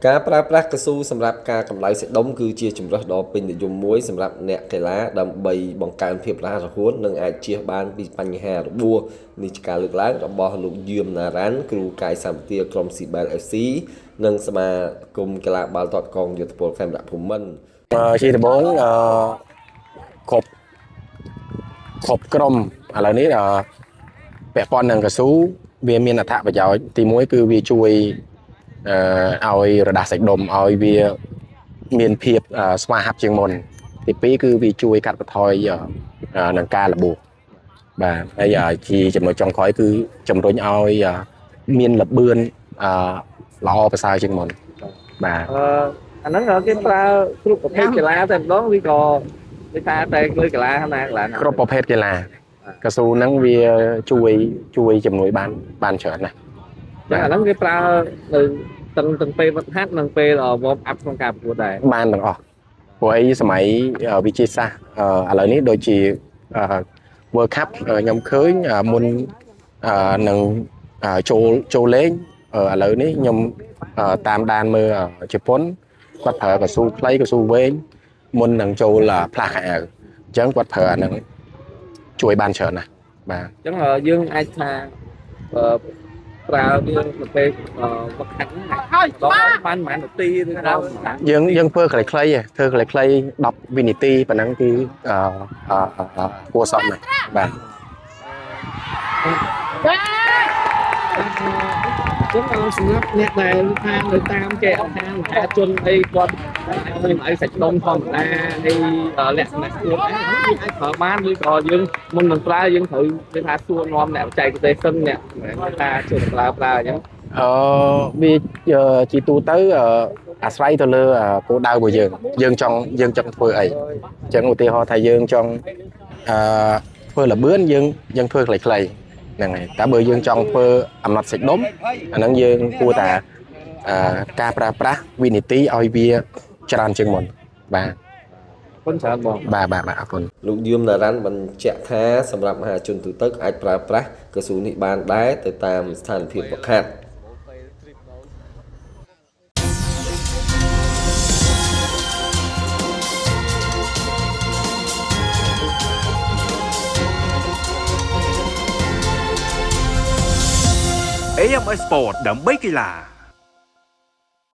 ការប្រើប្រាស់កស៊ូសម្រាប់ការកម្ដៅសាច់ដុំគឺជាជម្រើសដ៏ពេញនិយមមួយសម្រាប់អ្នកកីឡាដើម្បីបង្កើនភាពរហ័សរហួននិងអាចជៀសបានពីបញ្ហារបួសនេះជាការលើកឡើងរបស់លោកយឿមណារ៉ាន់គ្រូកាយសម្បទាក្រុម CBL FC និងសមាគមកីឡាបាល់ទាត់កងយោធពលខេមរៈភូមិន្ទជាដំបូងគ្រប់ក្រុមឥឡូវនេះពាក់ព័ន្ធនឹងកស៊ូវាមានអត្ថប្រយោជន៍ទី1គឺវាជួយឲ្យរដាស់សាច់ដុំឲ្យវាមានភាពស្វាហាប់ជាងមុនទី2គឺវាជួយកាត់បន្ថយនឹងការរបួសបាទហើយជាចំណុចចុងក្រោយគឺជំរុញឲ្យមានល្បឿនល្អប្រសើរជាងមុនបាទអាហ្នឹងគេប្រើគ្រប់ប្រភេទកីឡាតែម្ដងឬក៏គេថាតែលើកីឡាណាកីឡាណាគ្រប់ប្រភេទកីឡាកស៊ូហ្នឹងវាជួយជំនួយបានច្រើនណាស់តែអាហ្នឹងគេប្រើនៅទាំងពេលវឹកហាត់និងពេលវ៉មអាប់ក្នុងការប្រកួតដែរបានទាំងអស់ព្រោះអីសម័យវិទ្យាសាស្ត្រឥឡូវនេះដូចជា World Cup ខ្ញុំឃើញមុននឹងចូលលេងឥឡូវនេះខ្ញុំតាមដានមើលជប៉ុនគាត់ប្រើកស៊ូខ្លីកស៊ូវែងមុននឹងចូលផ្លាស់ខោអាវអញ្ចឹងគាត់ប្រើអាហ្នឹងជួយបានច្រើនណាស់បាទអញ្ចឹងយើងអាចថាប្រើវាទៅពេលវឹកហាត់ដល់បានប្រហែលនាទីឬក៏យើងធ្វើខ្លីៗធ្វើខ្លីៗ10វិនាទីប៉ុណ្ណឹងគឺគួរសមណាស់បាទចឹងសម្រាប់អ្នកដែលថានៅតាមគេអត់ថាមហាជនអីគាត់មានអីសាច់ដុំធម្មតានៃលក្ខណៈខ្លួនឯងអាចប្រើបានឬក៏យើងមុននឹងប្រើយើងត្រូវគេថាសួរនាំអ្នកបច្ចេកទេសសិនអ្នកថាជួយប្រើអញ្ចឹងវាជាទូទៅអាស្រ័យទៅលើគោលដៅរបស់យើងចង់ធ្វើអីអញ្ចឹងឧទាហរណ៍ថាយើងចង់ធ្វើល្បឿនយើងធ្វើខ្លីៗហ្នឹងហើយតែបើយើងចង់ធ្វើអំណត់សាច់ដុំអាហ្នឹងយើងគួរតែការប្រើប្រាស់វិនាទីឲ្យវាច្រើនជាងមុនបាទអរគុណច្រើនបងបាទអរគុណលោកយឿមណារ៉ាន់បញ្ជាក់ថាសម្រាប់មហាជនទូទៅអាចប្រើប្រាស់កស៊ូនេះបានដែរទៅតាមស្ថានភាពវឹកហាត់AMS Sport ដើម្បីកីឡា